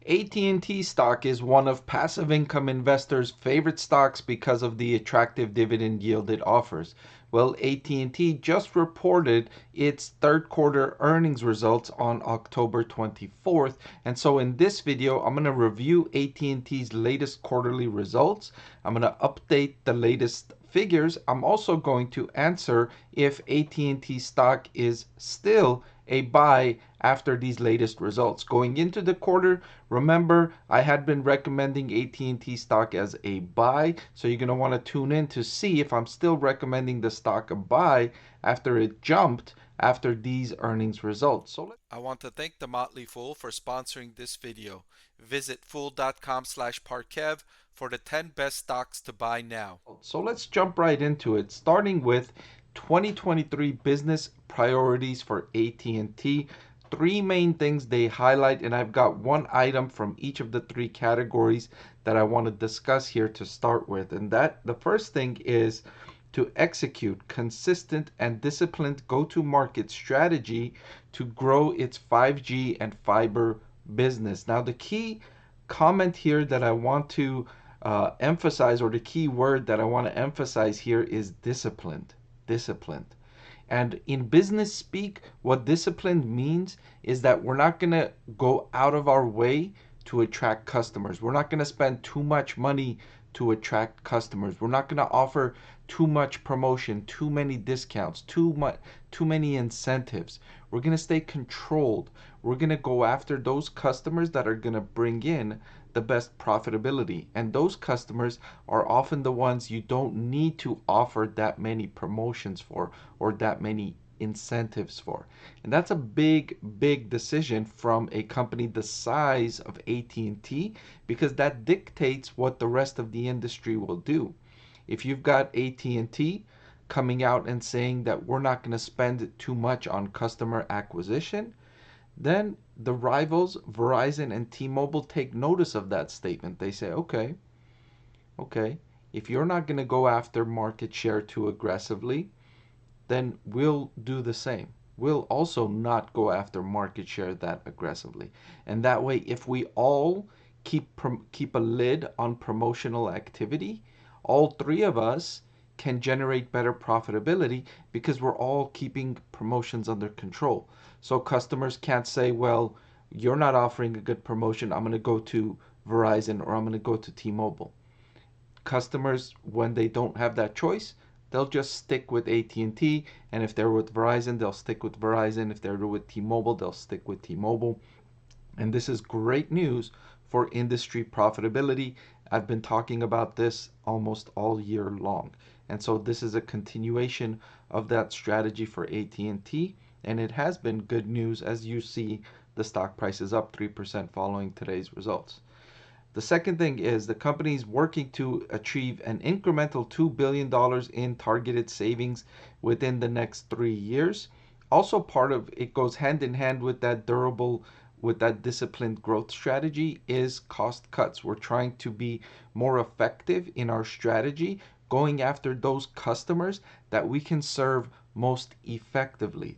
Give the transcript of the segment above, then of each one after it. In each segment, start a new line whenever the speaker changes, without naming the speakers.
AT&T stock is one of passive income investors' favorite stocks because of the attractive dividend yield it offers. Well, AT&T just reported its third quarter earnings results on October 24th. And so in this video, I'm going to review AT&T's latest quarterly results. I'm going to update the latest figures. I'm also going to answer if AT&T stock is still a buy after these latest results. Going into the quarter, remember I had been recommending AT&T stock as a buy, so you're going to want to tune in to see if I'm still recommending the stock a buy after it jumped after these earnings results.
I want to thank the Motley Fool for sponsoring this video. Visit fool.com/Parkev for the 10 best stocks to buy now.
So let's jump right into it, starting with 2023 business priorities for AT&T. Three main things they highlight, and I've got one item from each of the three categories that I want to discuss here to start with. And that the first thing is to execute consistent and disciplined go-to-market strategy to grow its 5G and fiber business. Now, the key comment here that I want to emphasize, or the key word that I want to emphasize here, is disciplined. Disciplined. And in business speak, what disciplined means is that we're not going to go out of our way to attract customers. We're not going to spend too much money to attract customers. We're not going to offer too much promotion, too many discounts, too many incentives. We're going to stay controlled. We're going to go after those customers that are going to bring in the best profitability. And those customers are often the ones you don't need to offer that many promotions for or that many incentives for. And that's a big decision from a company the size of AT&T, because that dictates what the rest of the industry will do. If you've got AT&T coming out and saying that we're not going to spend too much on customer acquisition, then the rivals Verizon and T-Mobile take notice of that statement. They say, okay, if you're not going to go after market share too aggressively, then we'll do the same. We'll also not go after market share that aggressively. And that way, if we all keep a lid on promotional activity, all three of us can generate better profitability because we're all keeping promotions under control. So customers can't say, well, you're not offering a good promotion, I'm going to go to Verizon or I'm going to go to T-Mobile. Customers, when they don't have that choice, they'll just stick with AT&T, and if they're with Verizon, they'll stick with Verizon. If they're with T-Mobile, they'll stick with T-Mobile. And this is great news for industry profitability. I've been talking about this almost all year long. And so this is a continuation of that strategy for AT&T, and it has been good news. As you see, the stock price is up 3% following today's results. The second thing is the company is working to achieve an incremental $2 billion in targeted savings within the next 3 years. Also, part of it goes hand in hand with that disciplined growth strategy is cost cuts. We're trying to be more effective in our strategy, going after those customers that we can serve most effectively.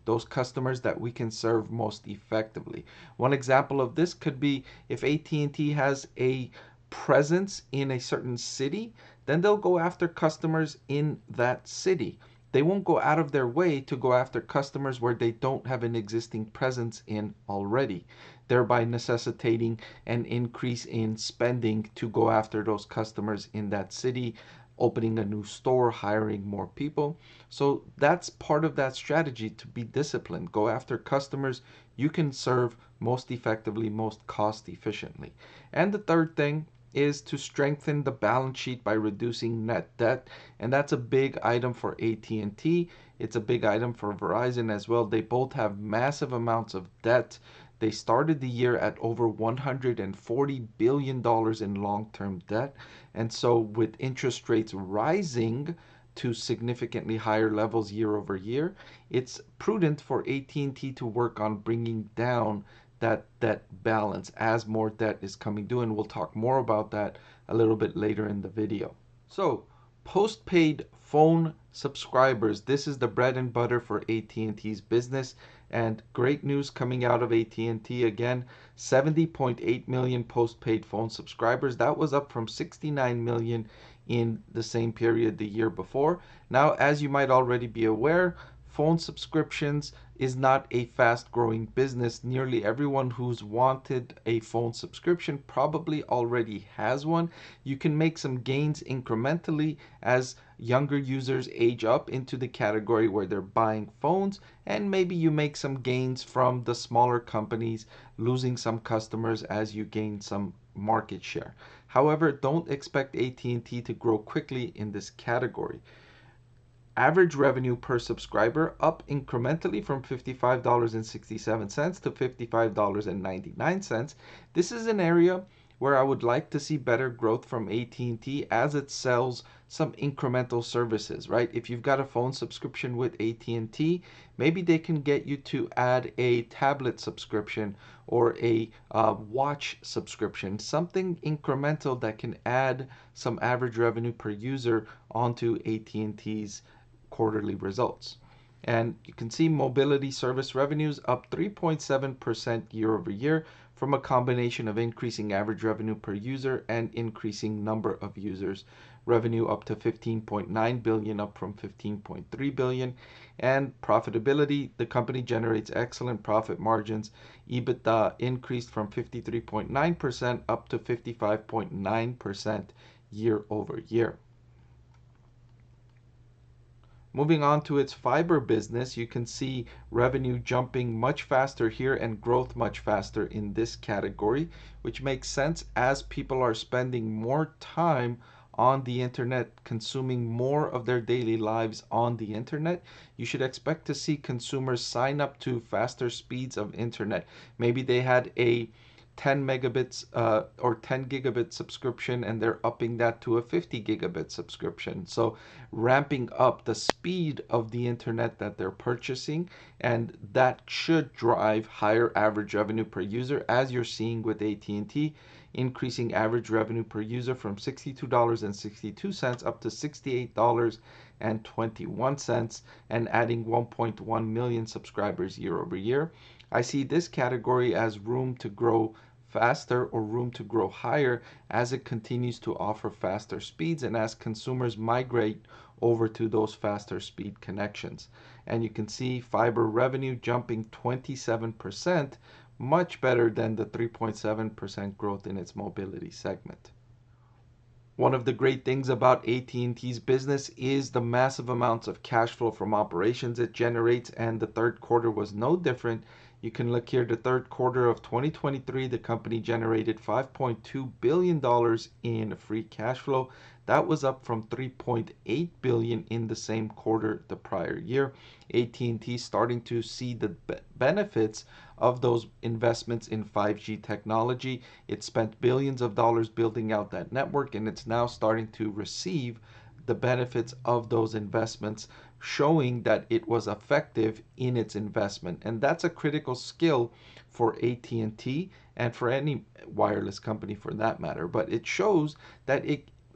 One example of this could be if AT&T has a presence in a certain city, then they'll go after customers in that city. They won't go out of their way to go after customers where they don't have an existing presence in already, thereby necessitating an increase in spending to go after those customers in that city, opening a new store, hiring more people. So that's part of that strategy, to be disciplined. Go after customers you can serve most effectively, most cost efficiently. And the third thing is to strengthen the balance sheet by reducing net debt, and that's a big item for AT&T. It's a big item for Verizon as well. They both have massive amounts of debt. They started the year at over $140 billion in long-term debt. And so with interest rates rising to significantly higher levels year over year, it's prudent for AT&T to work on bringing down that debt balance as more debt is coming due. And we'll talk more about that a little bit later in the video. So Postpaid phone subscribers. This is the bread and butter for AT&T's business, and great news coming out of AT&T again, 70.8 million postpaid phone subscribers. That was up from 69 million in the same period the year before. Now, as you might already be aware, phone subscriptions is not a fast growing business. Nearly everyone who's wanted a phone subscription probably already has one. You can make some gains incrementally as younger users age up into the category where they're buying phones, and maybe you make some gains from the smaller companies losing some customers as you gain some market share. However, don't expect AT&T to grow quickly in this category. Average revenue per subscriber up incrementally from $55.67 to $55.99. This is an area where I would like to see better growth from AT&T as it sells some incremental services, right? If you've got a phone subscription with AT&T, maybe they can get you to add a tablet subscription or a watch subscription, something incremental that can add some average revenue per user onto AT&T's quarterly results. And you can see mobility service revenues up 3.7% year over year from a combination of increasing average revenue per user and increasing number of users. Revenue up to 15.9 billion, up from 15.3 billion. And profitability, the company generates excellent profit margins. EBITDA increased from 53.9% up to 55.9% year over year. Moving on to its fiber business, you can see revenue jumping much faster here and growth much faster in this category, which makes sense as people are spending more time on the internet, consuming more of their daily lives on the internet. You should expect to see consumers sign up to faster speeds of internet. Maybe they had a 10 megabits or 10 gigabit subscription and they're upping that to a 50 gigabit subscription. So ramping up the speed of the internet that they're purchasing, and that should drive higher average revenue per user, as you're seeing with AT&T, increasing average revenue per user from $62.62 up to $68.21 and adding 1.1 million subscribers year over year. I see this category as room to grow faster or room to grow higher as it continues to offer faster speeds and as consumers migrate over to those faster speed connections. And you can see fiber revenue jumping 27%, much better than the 3.7% growth in its mobility segment. One of the great things about AT&T's business is the massive amounts of cash flow from operations it generates, and the third quarter was no different. You can look here, the third quarter of 2023, the company generated $5.2 billion in free cash flow. That was up from $3.8 billion in the same quarter the prior year. AT&T starting to see the benefits of those investments in 5G technology. It spent billions of dollars building out that network, and it's now starting to receive the benefits of those investments, showing that it was effective in its investment. And that's a critical skill for AT&T and for any wireless company for that matter. But it shows that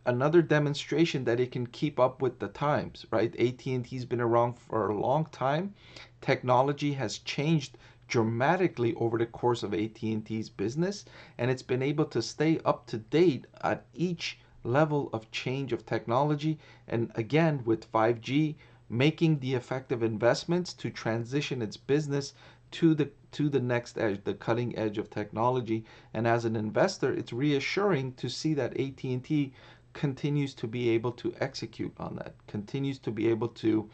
another demonstration that it can keep up with the times, right? AT&T's been around for a long time. Technology has changed dramatically over the course of AT&T's business, and it's been able to stay up to date at each level of change of technology. And again, with 5G, making the effective investments to transition its business to the next edge, the cutting edge of technology. And as an investor, it's reassuring to see that AT&T continues to be able to execute on that, continues to be able to,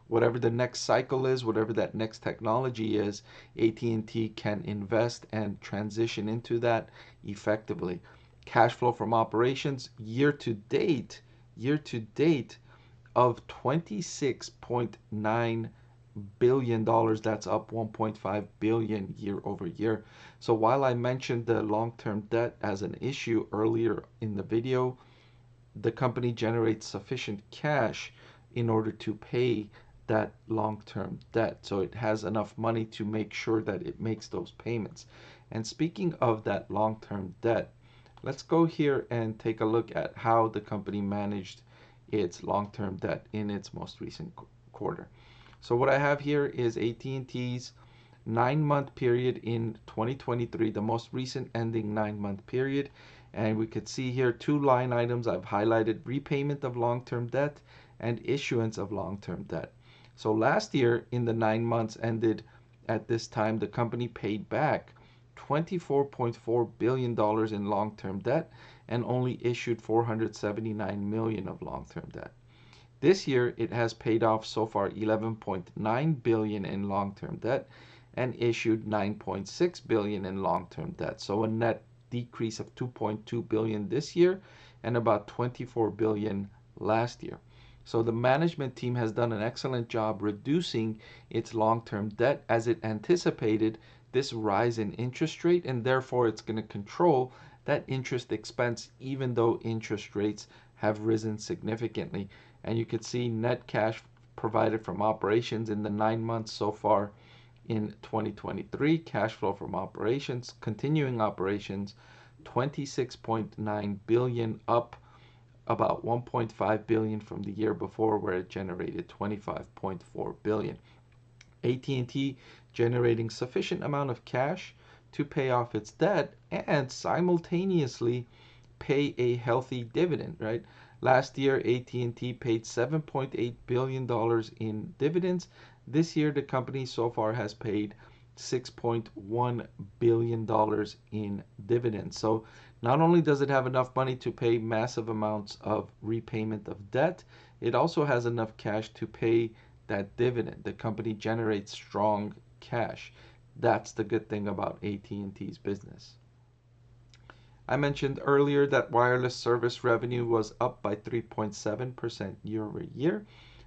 whatever the next cycle is, whatever that next technology is, AT&T can invest and transition into that effectively. Cash flow from operations year to date of $26.9 billion. That's up $1.5 billion year over year. So while I mentioned the long-term debt as an issue earlier in the video, the company generates sufficient cash in order to pay that long-term debt. So it has enough money to make sure that it makes those payments. And speaking of that long-term debt, let's go here and take a look at how the company managed its long-term debt in its most recent quarter. So what I have here is AT&T's 9-month period in 2023, the most recent ending 9-month period. And we could see here two line items I've highlighted: repayment of long-term debt and issuance of long-term debt. So last year, in the 9 months ended at this time, the company paid back $24.4 billion in long-term debt and only issued $479 million of long-term debt. This year, it has paid off so far $11.9 billion in long-term debt and issued $9.6 billion in long-term debt. So a net decrease of $2.2 billion this year and about $24 billion last year. So the management team has done an excellent job reducing its long-term debt as it anticipated this rise in interest rate, and therefore it's going to control that interest expense even though interest rates have risen significantly. And you could see net cash provided from operations in the 9 months so far in 2023. Cash flow from operations, continuing operations, 26.9 billion, up about 1.5 billion from the year before, where it generated 25.4 billion. AT&T generating sufficient amount of cash to pay off its debt and simultaneously pay a healthy dividend, right? Last year, AT&T paid $7.8 billion in dividends. This year, the company so far has paid $6.1 billion in dividends. So not only does it have enough money to pay massive amounts of repayment of debt, it also has enough cash to pay that dividend. The company generates strong cash. That's the good thing about AT&T's business. I mentioned earlier that wireless service revenue was up by 3.7% year over year.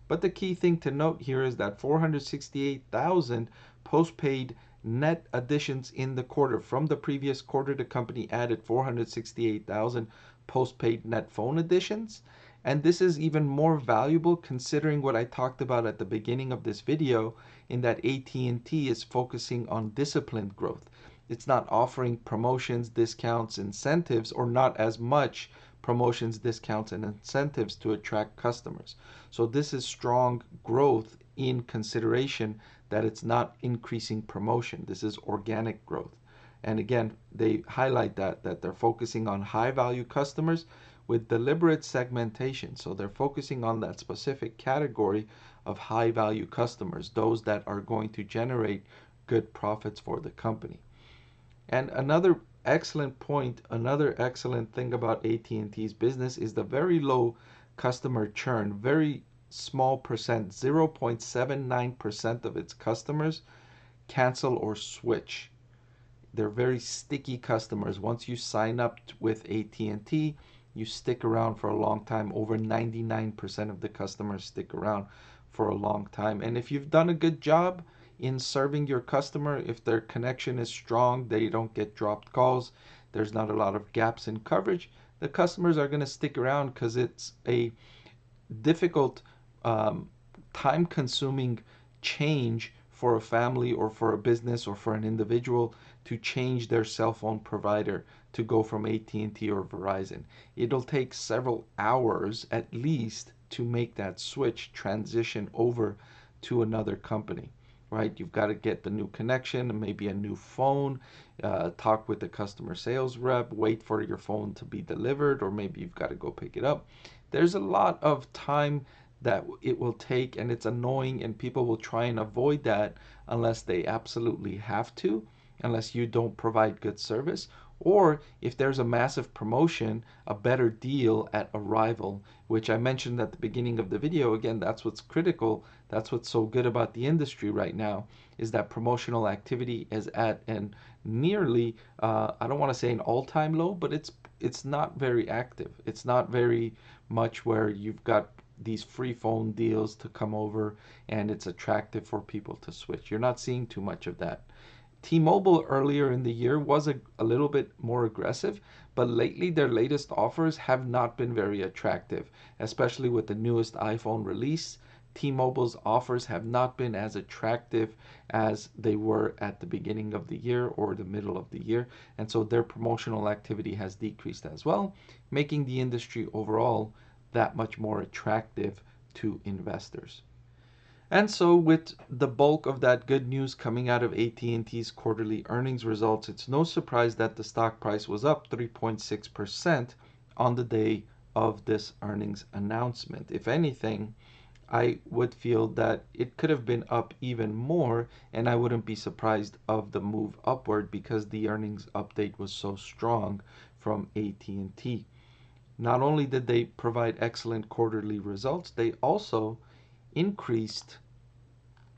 But the key thing to note here is that 468,000 postpaid net additions in the quarter. From the previous quarter, the company added 468,000 postpaid net phone additions. And this is even more valuable considering what I talked about at the beginning of this video, in that AT&T is focusing on disciplined growth. It's not offering promotions, discounts, incentives, or not as much promotions, discounts, and incentives to attract customers. So this is strong growth in consideration that it's not increasing promotion. This is organic growth. And again, they highlight that they're focusing on high value customers with deliberate segmentation. So they're focusing on that specific category of high value customers, those that are going to generate good profits for the company. And another excellent point, another excellent thing about AT&T's business is the very low customer churn. Very small percent, 0.79% of its customers cancel or switch. They're very sticky customers. Once you sign up with AT&T, you stick around for a long time. Over 99% of the customers stick around for a long time. And if you've done a good job in serving your customer, if their connection is strong, they don't get dropped calls, there's not a lot of gaps in coverage, the customers are going to stick around because it's a difficult, time consuming change for a family or for a business or for an individual to change their cell phone provider to go from AT&T or Verizon. It'll take several hours at least to make that switch transition over to another company, right? You've got to get the new connection and maybe a new phone, talk with the customer sales rep, wait for your phone to be delivered, or maybe you've got to go pick it up. There's a lot of time that it will take, and it's annoying, and people will try and avoid that unless they absolutely have to, unless you don't provide good service, or if there's a massive promotion, a better deal at arrival, which I mentioned at the beginning of the video. Again, that's what's critical. That's what's so good about the industry right now, is that promotional activity is at an nearly, I don't want to say an all-time low, but it's not very active. It's not very much where you've got these free phone deals to come over and it's attractive for people to switch. You're not seeing too much of that. T-Mobile earlier in the year was a little bit more aggressive, but lately their latest offers have not been very attractive, especially with the newest iPhone release. T-Mobile's offers have not been as attractive as they were at the beginning of the year or the middle of the year, and so their promotional activity has decreased as well, making the industry overall that much more attractive to investors. And so with the bulk of that good news coming out of AT&T's quarterly earnings results, it's no surprise that the stock price was up 3.6% on the day of this earnings announcement. If anything, I would feel that it could have been up even more, and I wouldn't be surprised of the move upward because the earnings update was so strong from AT&T. Not only did they provide excellent quarterly results, they also increased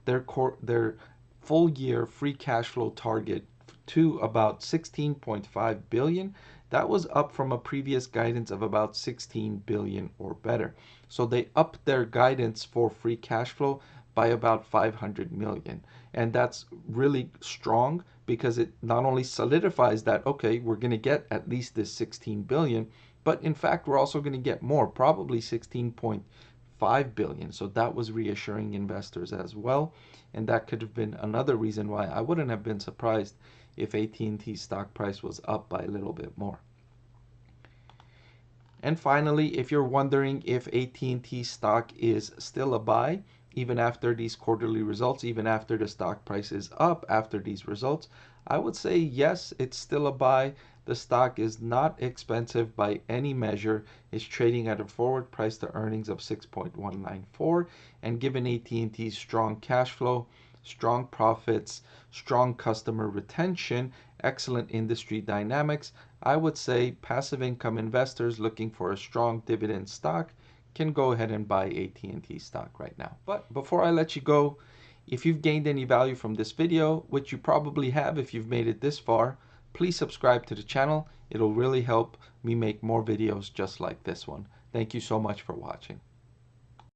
their full year free cash flow target to about 16.5 billion. That was up from a previous guidance of about 16 billion or better. So they upped their guidance for free cash flow by about 500 million. And that's really strong because it not only solidifies that, okay, we're going to get at least this 16 billion, but in fact, we're also going to get more, probably 16.5 billion. So that was reassuring investors as well. And that could have been another reason why I wouldn't have been surprised if AT&T stock price was up by a little bit more. And finally, if you're wondering if AT&T stock is still a buy, even after these quarterly results, even after the stock price is up after these results, I would say yes, it's still a buy. The stock is not expensive by any measure. It's trading at a forward price to earnings of 6.194, and given AT&T's strong cash flow, strong profits, strong customer retention, excellent industry dynamics, I would say passive income investors looking for a strong dividend stock can go ahead and buy AT&T stock right now. But before I let you go, if you've gained any value from this video, which you probably have if you've made it this far, please subscribe to the channel. It'll really help me make more videos just like this one. Thank you so much for watching.